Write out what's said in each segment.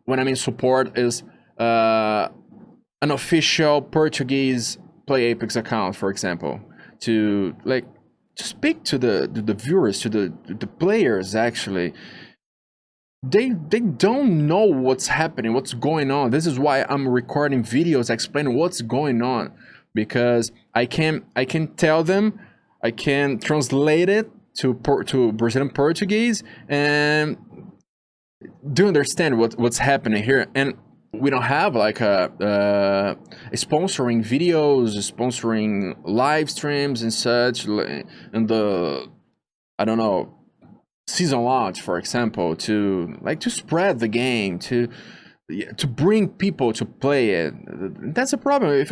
when I mean support is an official Portuguese Play Apex account, for example, to like to speak to the viewers, to the players. Actually, they don't know what's happening, what's going on. This is why I'm recording videos explaining what's going on, because I can tell them, I can translate it to Brazilian Portuguese, and do understand what's happening here. And we don't have like a sponsoring videos, sponsoring live streams and such, and the, I don't know, season launch, for example, to spread the game, to bring people to play it. That's a problem.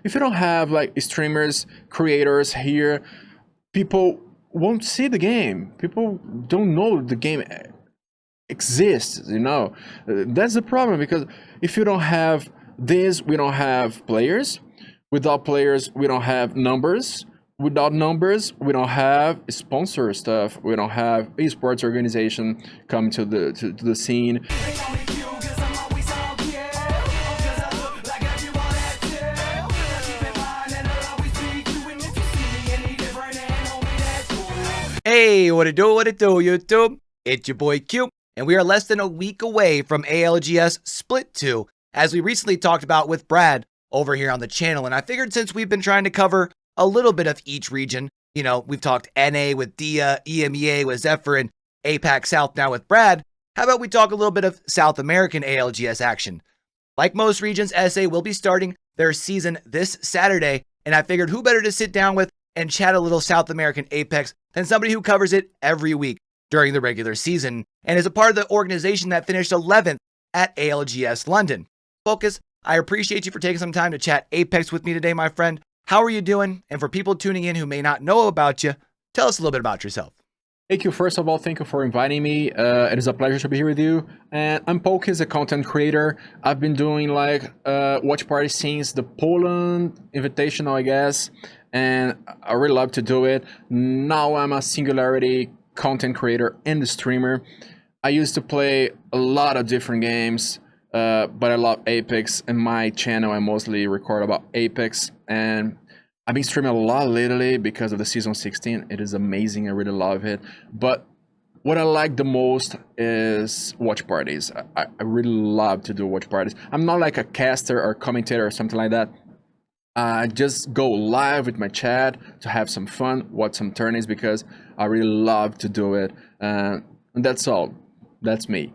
If you don't have like streamers, creators here, people won't see the game. People don't know the game exists, you know. That's the problem, because if you don't have this, we don't have players. Without players, we don't have numbers. Without numbers, we don't have sponsor stuff. We don't have esports organization coming to the scene. Hey, what it do, YouTube? It's your boy Q, and we are less than a week away from ALGS Split 2, as we recently talked about with Brad over here on the channel. And I figured, since we've been trying to cover a little bit of each region, you know, we've talked NA with Dia, EMEA with Zephyr, and APAC South now with Brad, how about we talk a little bit of South American ALGS action? Like most regions, SA will be starting their season this Saturday, and I figured who better to sit down with and chat a little South American Apex than somebody who covers it every week during the regular season, and is a part of the organization that finished 11th at ALGS London. pokiz, I appreciate you for taking some time to chat Apex with me today, my friend. How are you doing? And for people tuning in who may not know about you, tell us a little bit about yourself. Thank you. First of all, thank you for inviting me. It is a pleasure to be here with you. And I'm pokiz, a content creator. I've been doing like watch party since the Poland Invitational, I guess, and I really love to do it. Now I'm a Singularity content creator and streamer. I used to play a lot of different games, but I love Apex. And my channel, I mostly record about Apex, and I've been streaming a lot lately because of the season 16. It is amazing. I really love it. But what I like the most is watch parties. I really love to do watch parties. I'm not like a caster or commentator or something like that. I just go live with my chat to have some fun, watch some tourneys, because I really love to do it. And that's all. That's me.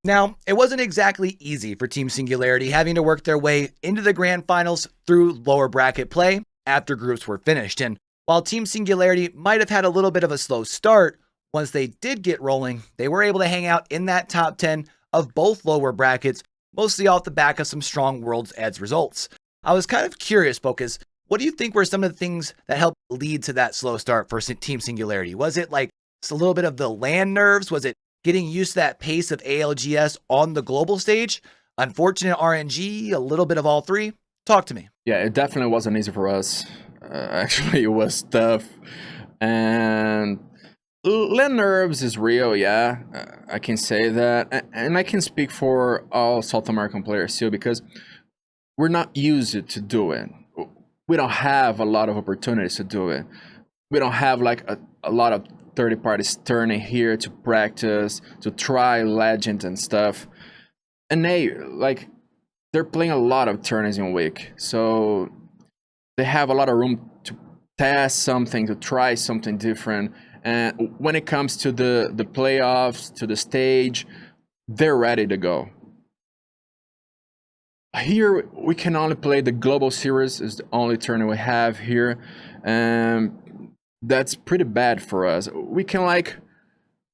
Now, it wasn't exactly easy for Team Singularity having to work their way into the grand finals through lower bracket play after groups were finished. And while Team Singularity might have had a little bit of a slow start, once they did get rolling, they were able to hang out in that top 10 of both lower brackets, mostly off the back of some strong World's Eds results. I was kind of curious, pokiz, what do you think were some of the things that helped lead to that slow start for Team Singularity? Was it like a little bit of the LAN nerves? Was it getting used to that pace of ALGS on the global stage? Unfortunate RNG, a little bit of all three? Talk to me. Yeah, it definitely wasn't easy for us. Actually, it was tough. And LAN nerves is real, yeah. I can say that. And I can speak for all South American players too, because we're not used to do it. We don't have a lot of opportunities to do it. We don't have like a lot of third parties turning here to practice, to try legends and stuff. And they're playing a lot of tourneys in a week, so they have a lot of room to test something, to try something different. And when it comes to the playoffs, to the stage, they're ready to go. Here, we can only play the Global Series, is the only tournament we have here. And that's pretty bad for us. We can like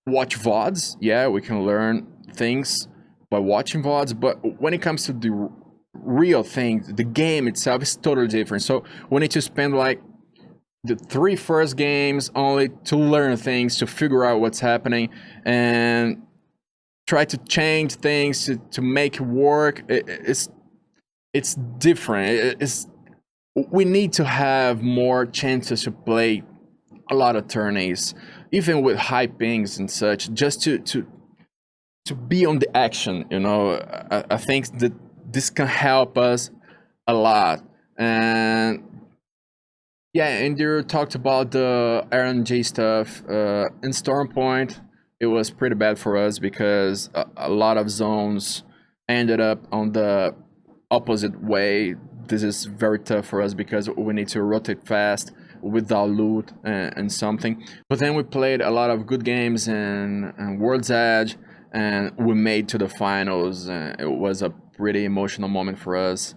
watch VODs, yeah, we can learn things by watching VODs, but when it comes to the real thing, the game itself is totally different. So we need to spend like the 3 first games only to learn things, to figure out what's happening, and try to change things to make it work. It's different. We need to have more chances to play a lot of tourneys, even with high pings and such, just to to be on the action. You know, I think that this can help us a lot. And yeah, and you talked about the RNG stuff. In Stormpoint, it was pretty bad for us because a lot of zones ended up on the opposite way. This is very tough for us because we need to rotate fast without loot and something. But then we played a lot of good games in World's Edge, and we made to the finals. It was a pretty emotional moment for us,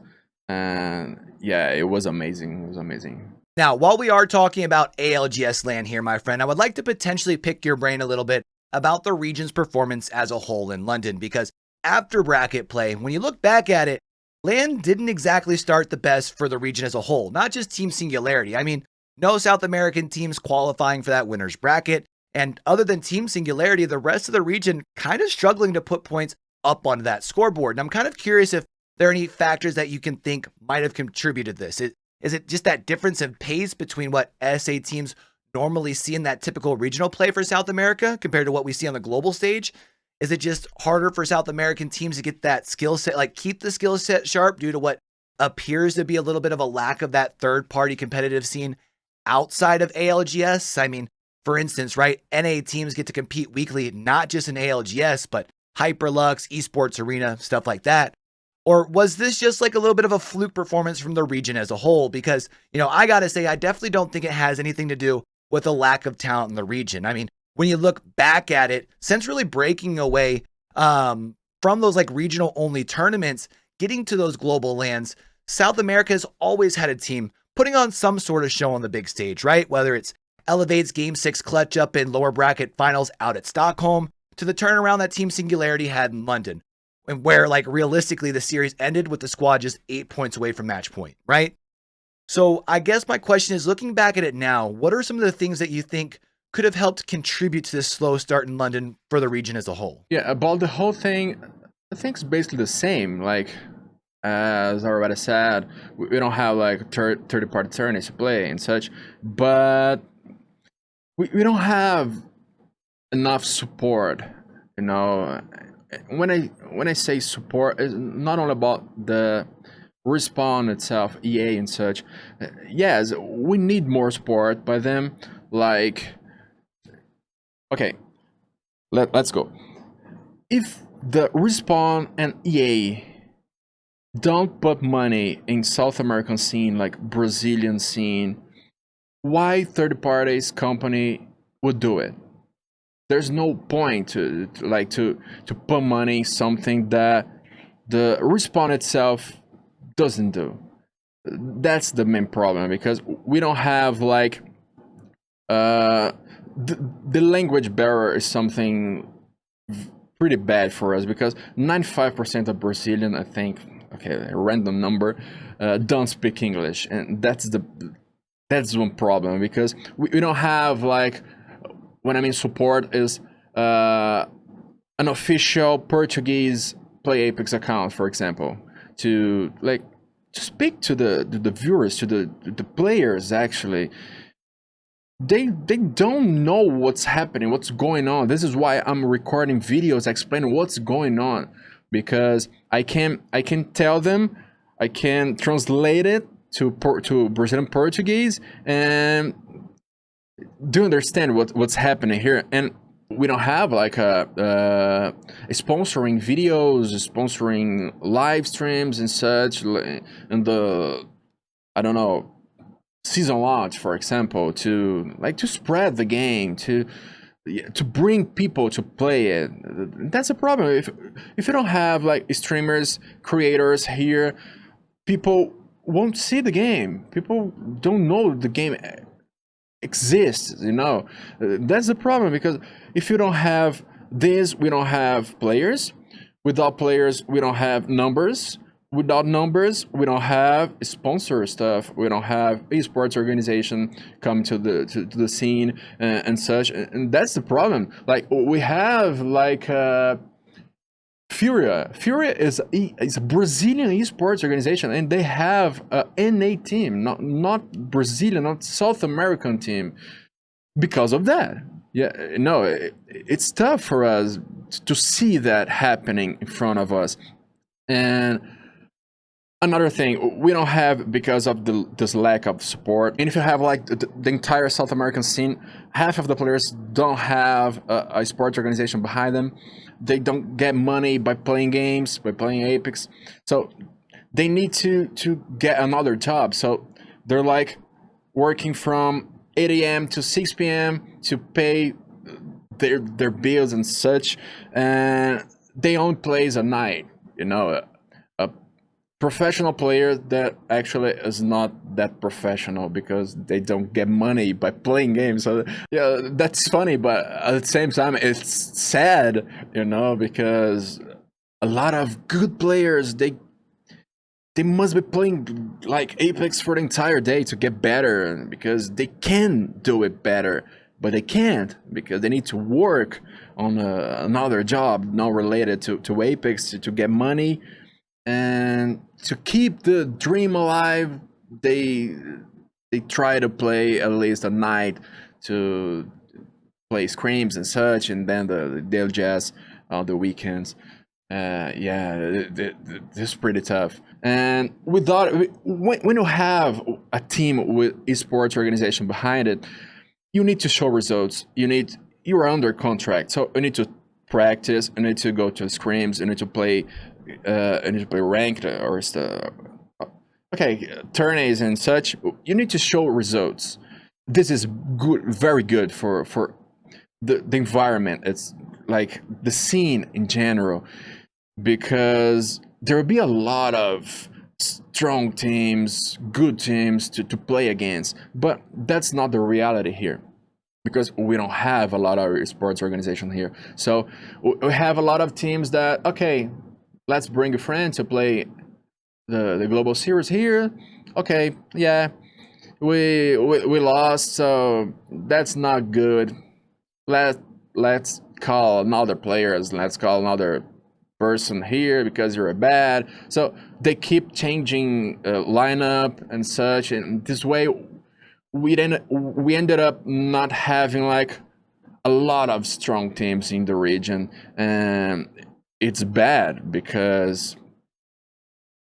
and yeah, it was amazing. It was amazing. Now, while we are talking about ALGS land here, my friend, I would like to potentially pick your brain a little bit about the region's performance as a whole in London, because after bracket play, when you look back at it, LAN didn't exactly start the best for the region as a whole, not just Team Singularity. I mean, no South American teams qualifying for that winner's bracket, and other than Team Singularity, the rest of the region kind of struggling to put points up onto that scoreboard. And I'm kind of curious if there are any factors that you can think might have contributed to this. Is it just that difference in pace between what SA teams normally see in that typical regional play for South America compared to what we see on the global stage? Is it just harder for South American teams to get that skill set, like keep the skill set sharp due to what appears to be a little bit of a lack of that third-party competitive scene outside of ALGS? I mean, for instance, right, NA teams get to compete weekly, not just in ALGS, but Hyperlux, Esports Arena, stuff like that. Or was this just like a little bit of a fluke performance from the region as a whole? Because, you know, I gotta say, I definitely don't think it has anything to do with a lack of talent in the region. I mean, when you look back at it, since really breaking away from those like regional only tournaments, getting to those global lands, South America has always had a team putting on some sort of show on the big stage, right? Whether it's Elevate's Game 6 clutch up in lower bracket finals out at Stockholm, to the turnaround that Team Singularity had in London, and where like realistically the series ended with the squad just 8 points away from match point, right? So I guess my question is, looking back at it now, what are some of the things that you think could have helped contribute to this slow start in London for the region as a whole? Yeah, about the whole thing, I think it's basically the same. Like, as I already said, we don't have like third-party tournaments to play and such, but we don't have enough support, you know. When I say support, it's not only about the Respawn itself, EA and such. Yes, we need more support by them. Like, okay, let's go. If the Respawn and EA don't put money in South American scene, like Brazilian scene, why third parties company would do it? There's no point to put money in something that the Respawn itself doesn't do. That's the main problem, because we don't have like the language barrier is something pretty bad for us, because 95% of Brazilian, I think, okay, a random number, don't speak English, and that's one problem, because we don't have like, when I mean support, is an official Portuguese Play Apex account, for example, to speak to the viewers, to the players. Actually, they don't know what's happening, what's going on. This is why I'm recording videos explaining what's going on, because I can tell them, I can translate it to Brazilian Portuguese, and do understand what's happening here. And we don't have like sponsoring videos, sponsoring live streams and such, and the, I don't know, season launch, for example, to spread the game, to bring people to play it. That's a problem. If you don't have like streamers, creators here, people won't see the game. People don't know the game exists, you know. That's the problem, because if you don't have this, we don't have players. Without players, we don't have numbers. Without numbers, we don't have sponsor stuff. We don't have esports organization come to the scene and such. And that's the problem. Like, we have like Furia is a Brazilian esports organization, and they have a NA team, not Brazilian, not South American team, because of that. Yeah, no, it's tough for us to see that happening in front of us. And another thing we don't have, because of this lack of support, and if you have like the entire South American scene, half of the players don't have a sports organization behind them. They don't get money by playing games, by playing Apex, so they need to get another job. So they're like working from 8 a.m. to 6 p.m. to pay their bills and such, and they only plays at night. You know, a professional player that actually is not that professional because they don't get money by playing games. So yeah, that's funny, but at the same time, it's sad, you know, because a lot of good players, they must be playing like Apex for the entire day to get better, because they can do it better, but they can't because they need to work on another job not related to Apex to get money. And to keep the dream alive, they try to play at least at night, to play scrims and such, and then they'll jazz on the weekends. Yeah, this is pretty tough. And without, when you have a team with esports organization behind it, you need to show results. You're under contract, so you need to practice. You need to go to scrims. You need to play. You need to play ranked or stuff. Okay, tourneys and such. You need to show results. This is good, very good for the environment. It's like the scene in general, because there will be a lot of strong teams, good teams to play against, but that's not the reality here, because we don't have a lot of sports organization here. So we have a lot of teams that, okay, let's bring a friend to play the global series here. Okay, yeah, we lost, so that's not good. Let's call another players. Let's call another person here because you're bad. So they keep changing lineup and such, and this way we ended up not having like a lot of strong teams in the region, and it's bad because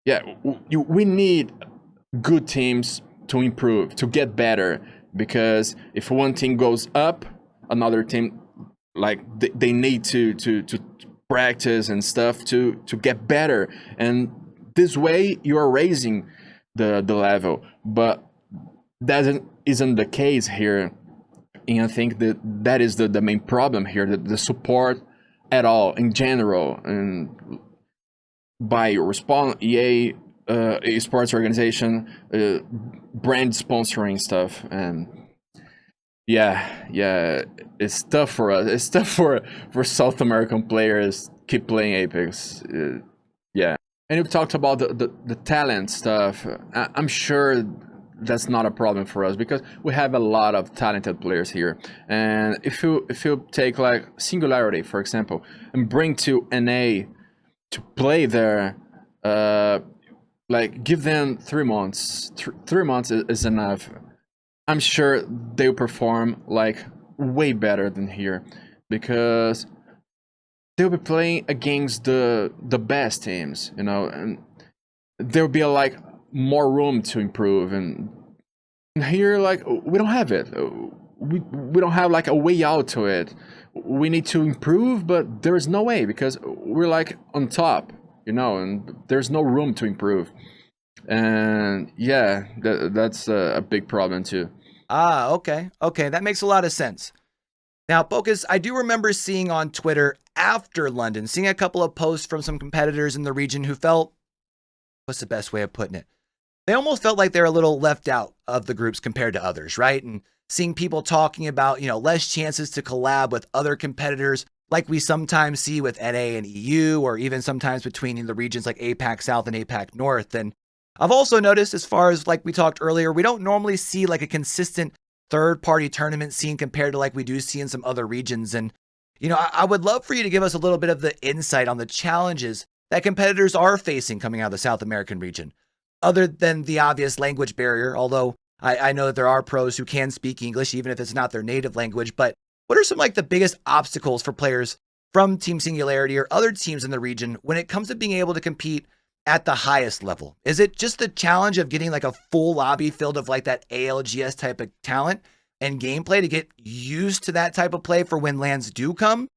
yeah, we need good teams to improve, to get better, because if one team goes up, another team, like they need to practice and stuff to get better, and this way you're raising the level. But that isn't the case here, and I think that is the main problem here, the support at all in general, and by Respawn, EA, esports organization, brand sponsoring stuff. And yeah, it's tough for us. It's tough for South American players keep playing Apex. Yeah, and you've talked about the talent stuff. I'm sure that's not a problem for us because we have a lot of talented players here. And if you take like Singularity, for example, and bring to NA to play there, like give them 3 months. 3 months is enough. I'm sure they'll perform like way better than here, because they'll be playing against the best teams, you know, and there'll be like more room to improve. And here, like, we don't have it. We don't have like a way out to it. We need to improve, but there is no way, because we're like on top, you know, and there's no room to improve. And yeah, that's a big problem too. Ah, okay. Okay, that makes a lot of sense. Now, pokiz, I do remember seeing on Twitter after London, seeing a couple of posts from some competitors in the region who felt, what's the best way of putting it? They almost felt like they're a little left out of the groups compared to others, right? And seeing people talking about, you know, less chances to collab with other competitors, like we sometimes see with NA and EU, or even sometimes between the regions like APAC South and APAC North. And I've also noticed, as far as like we talked earlier, we don't normally see like a consistent third-party tournament scene compared to like we do see in some other regions. And, you know, I would love for you to give us a little bit of the insight on the challenges that competitors are facing coming out of the South American region, other than the obvious language barrier, although I know that there are pros who can speak English, even if it's not their native language. But what are some like the biggest obstacles for players from Team Singularity or other teams in the region when it comes to being able to compete at the highest level? Is it just the challenge of getting like a full lobby filled of like that ALGS type of talent and gameplay to get used to that type of play for when lands do come?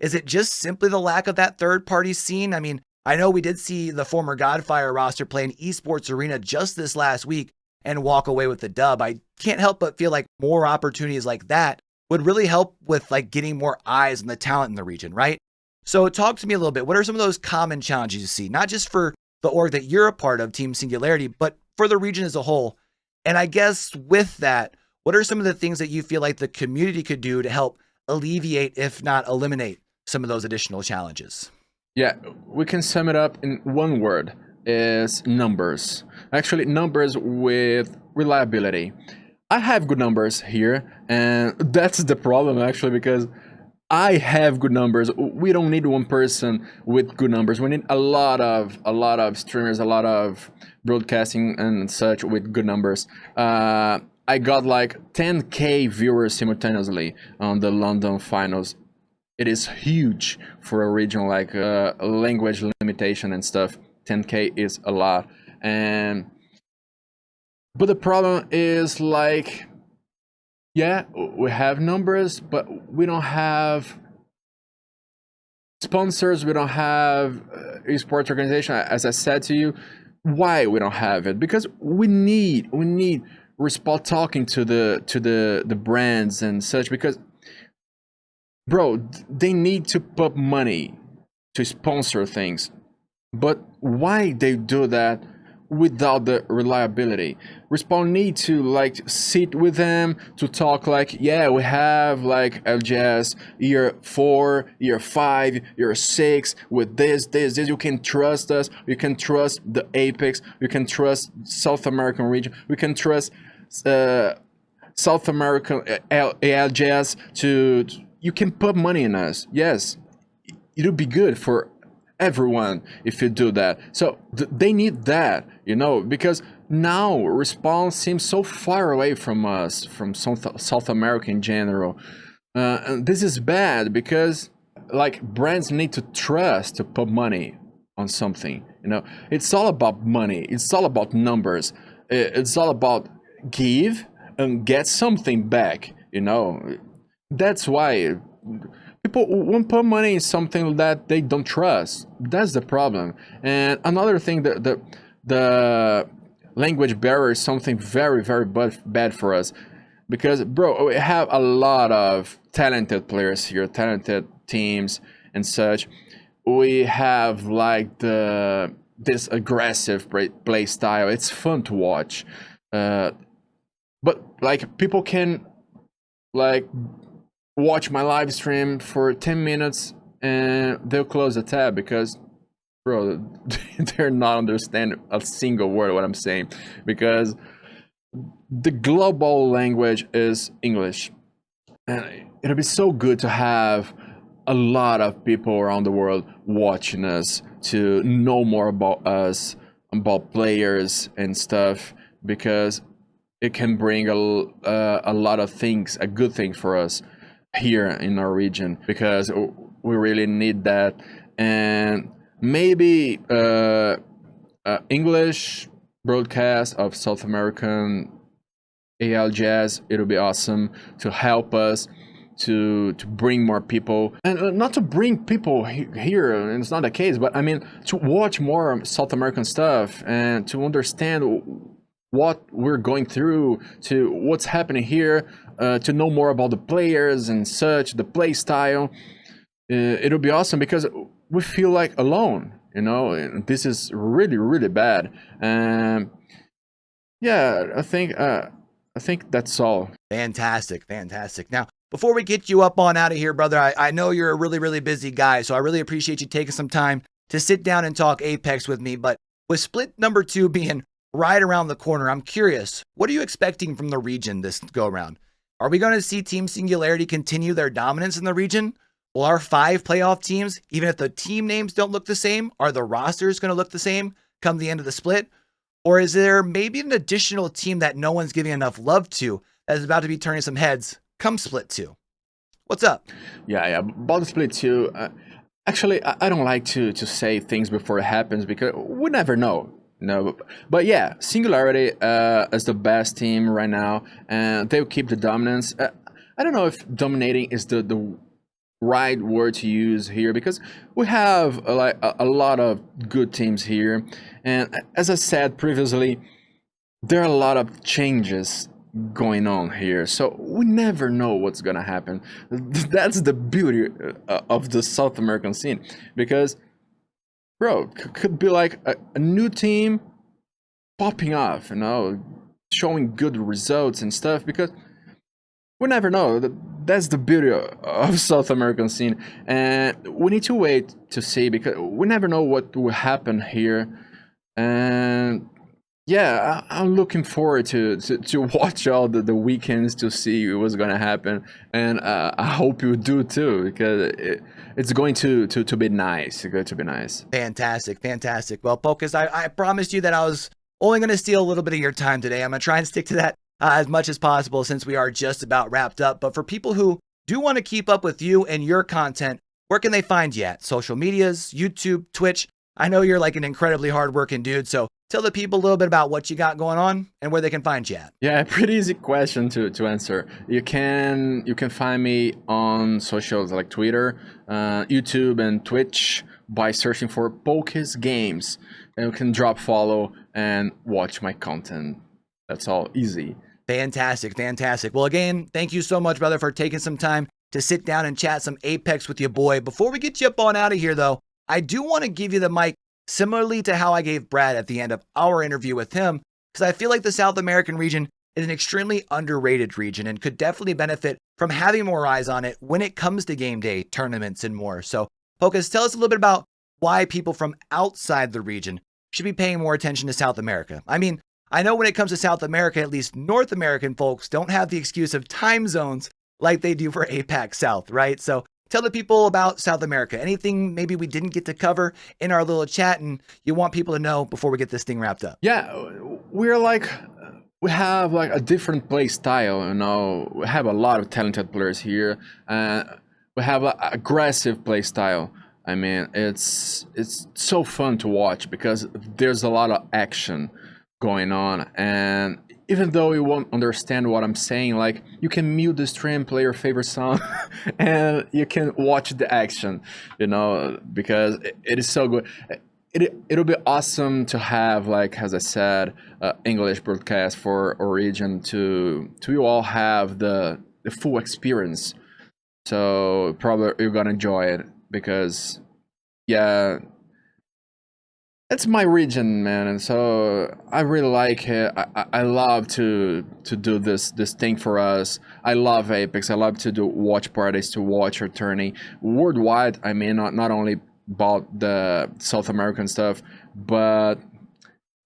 Is it just simply the lack of that third party scene? I mean, I know we did see the former Godfire roster play an esports arena just this last week and walk away with the dub. I can't help but feel like more opportunities like that would really help with like getting more eyes on the talent in the region, right? So talk to me a little bit. What are some of those common challenges you see, not just for the org that you're a part of, Team Singularity, but for the region as a whole? And I guess with that, what are some of the things that you feel like the community could do to help alleviate, if not eliminate, some of those additional challenges? Yeah, we can sum it up in one word, is numbers. Actually, numbers with reliability. I have good numbers here, and that's the problem actually, because I have good numbers. We don't need one person with good numbers. We need a lot of streamers, a lot of broadcasting and such with good numbers. I got like 10K viewers simultaneously on the London finals. It is huge for a region like language limitation and stuff. 10K is a lot, but the problem is like, yeah, we have numbers, but we don't have sponsors. We don't have esports organization. As I said to you, why we don't have it? Because we need Respawn talking to the brands and such, because bro, they need to put money to sponsor things, but why they do that without the reliability? Respawn need to like sit with them to talk like, yeah, we have like LGS year 4, year 5, year 6 with this, you can trust us, you can trust the Apex, you can trust South American region, we can trust South American ALGS to you can put money in us. Yes, it'll be good for everyone if you do that. So they need that, you know, because now Respawn seems so far away from us, from South America in general. And this is bad because like brands need to trust to put money on something, you know. It's all about money, it's all about numbers, it's all about give and get something back, you know. That's why people won't put money in something that they don't trust. That's the problem. And another thing, the language barrier is something very, very bad for us, because bro, we have a lot of talented players here, talented teams and such. We have like this aggressive play style. It's fun to watch, but like people can like watch my live stream for 10 minutes and they'll close the tab because, bro, they're not understanding a single word of what I'm saying, because the global language is English. And it'll be so good to have a lot of people around the world watching us, to know more about us, about players and stuff, because it can bring a lot of things, a good thing for us here in our region, because we really need that. And maybe English broadcast of South American ALGS, it'll be awesome to help us to bring more people, and not to bring people here, it's not the case, but I mean to watch more South American stuff and to understand what we're going through, to what's happening here, to know more about the players and such, the play style. It'll be awesome, because we feel like alone, you know, and this is really, really bad. Yeah, I think that's all. Fantastic, fantastic. Now, before we get you up on out of here, brother, I know you're a really, really busy guy, so I really appreciate you taking some time to sit down and talk Apex with me. But with split number 2 being right around the corner, I'm curious, what are you expecting from the region this go around? Are we going to see Team Singularity continue their dominance in the region? Will our 5 playoff teams, even if the team names don't look the same, are the rosters going to look the same come the end of the split? Or is there maybe an additional team that no one's giving enough love to that is about to be turning some heads come split 2? What's up? Yeah. About the split too. Actually, I don't like to say things before it happens because we never know. No, but yeah, Singularity is the best team right now, and they'll keep the dominance. I don't know if dominating is the right word to use here because we have a lot of good teams here, and as I said previously, there are a lot of changes going on here, so we never know what's gonna happen. That's the beauty of the South American scene, because bro, could be like a new team popping off, showing good results and stuff, because we never know. That's the beauty of South American scene, and we need to wait to see because we never know what will happen here. And yeah, I'm looking forward to watch all the weekends to see what's gonna happen, and I hope you do too because it's going to be nice. It's going to be nice. Fantastic, fantastic. Well, pokiz, I promised you that I was only going to steal a little bit of your time today. I'm going to try and stick to that as much as possible since we are just about wrapped up. But for people who do want to keep up with you and your content, where can they find you at? Social medias, YouTube, Twitch? I know you're like an incredibly hardworking dude, so tell the people a little bit about what you got going on and where they can find you at. Yeah, pretty easy question to answer. You can find me on socials like Twitter, YouTube, and Twitch by searching for Pokiz Games. And you can drop follow and watch my content. That's all easy. Fantastic, fantastic. Well, again, thank you so much, brother, for taking some time to sit down and chat some Apex with your boy. Before we get you up on out of here, though, I do want to give you the mic similarly to how I gave Brad at the end of our interview with him, because I feel like the South American region is an extremely underrated region and could definitely benefit from having more eyes on it when it comes to game day, tournaments, and more. So, pokiz, tell us a little bit about why people from outside the region should be paying more attention to South America. I mean, I know when it comes to South America, at least North American folks don't have the excuse of time zones like they do for APAC South, right? So tell the people about South America. Anything maybe we didn't get to cover in our little chat and you want people to know before we get this thing wrapped up. Yeah, we have like a different play style, we have a lot of talented players here. We have an aggressive play style. I mean, it's so fun to watch because there's a lot of action going on, and even though you won't understand what I'm saying, like you can mute the stream, play your favorite song, and you can watch the action, because it is so good. It'll be awesome to have, like as I said, English broadcast for our region to you all have the full experience. So probably you're gonna enjoy it because, yeah, it's my region, man, and so I really like it. I love to do this thing for us. I love Apex. I love to do watch parties, to watch our tourney worldwide. I mean, not only about the South American stuff, but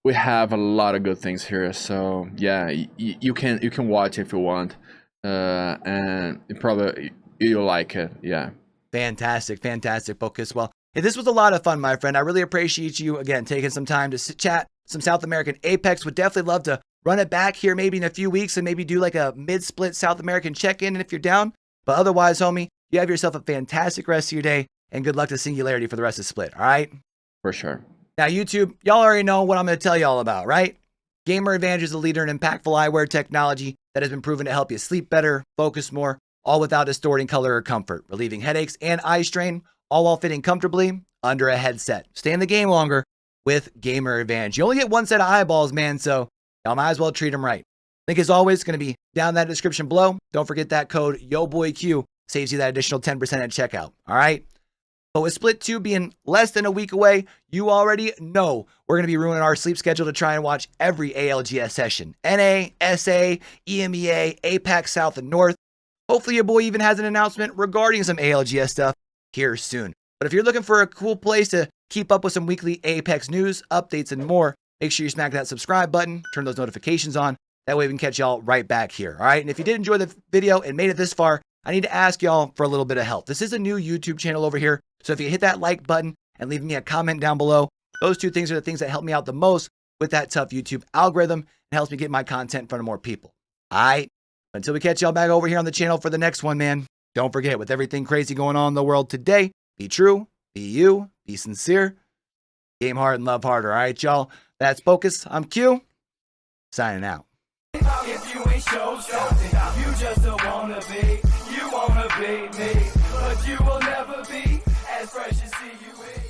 we have a lot of good things here. So yeah, you can watch if you want, and you'll like it. Yeah. Fantastic, fantastic, pokiz. Well, hey, this was a lot of fun, my friend. I really appreciate you, again, taking some time to chat some South American Apex. Would definitely love to run it back here maybe in a few weeks and maybe do like a mid-split South American check-in if you're down. But otherwise, homie, you have yourself a fantastic rest of your day and good luck to Singularity for the rest of the split, all right? For sure. Now, YouTube, y'all already know what I'm going to tell y'all about, right? GamerAdvantage is a leader in impactful eyewear technology that has been proven to help you sleep better, focus more, all without distorting color or comfort, relieving headaches and eye strain, all while fitting comfortably under a headset. Stay in the game longer with GamerAdvantage. You only get one set of eyeballs, man, so y'all might as well treat them right. Link, as always, going to be down in that description below. Don't forget that code YoBoyCue saves you that additional 10% at checkout, all right? But with Split 2 being less than a week away, you already know we're going to be ruining our sleep schedule to try and watch every ALGS session. NA, SA, EMEA, APAC South and North. Hopefully your boy even has an announcement regarding some ALGS stuff here soon. But if you're looking for a cool place to keep up with some weekly Apex news, updates, and more, make sure you smack that subscribe button, turn those notifications on. That way we can catch y'all right back here. All right. And if you did enjoy the video and made it this far, I need to ask y'all for a little bit of help. This is a new YouTube channel over here. So if you hit that like button and leave me a comment down below, those two things are the things that help me out the most with that tough YouTube algorithm and helps me get my content in front of more people. All right. Until we catch y'all back over here on the channel for the next one, man. Don't forget, with everything crazy going on in the world today, be true, be you, be sincere, game hard and love harder. All right, y'all? That's Pokiz. I'm Q. Signing out. If you ain't show something, you just don't wanna be. You wanna be me, but you will never be as fresh as see you in.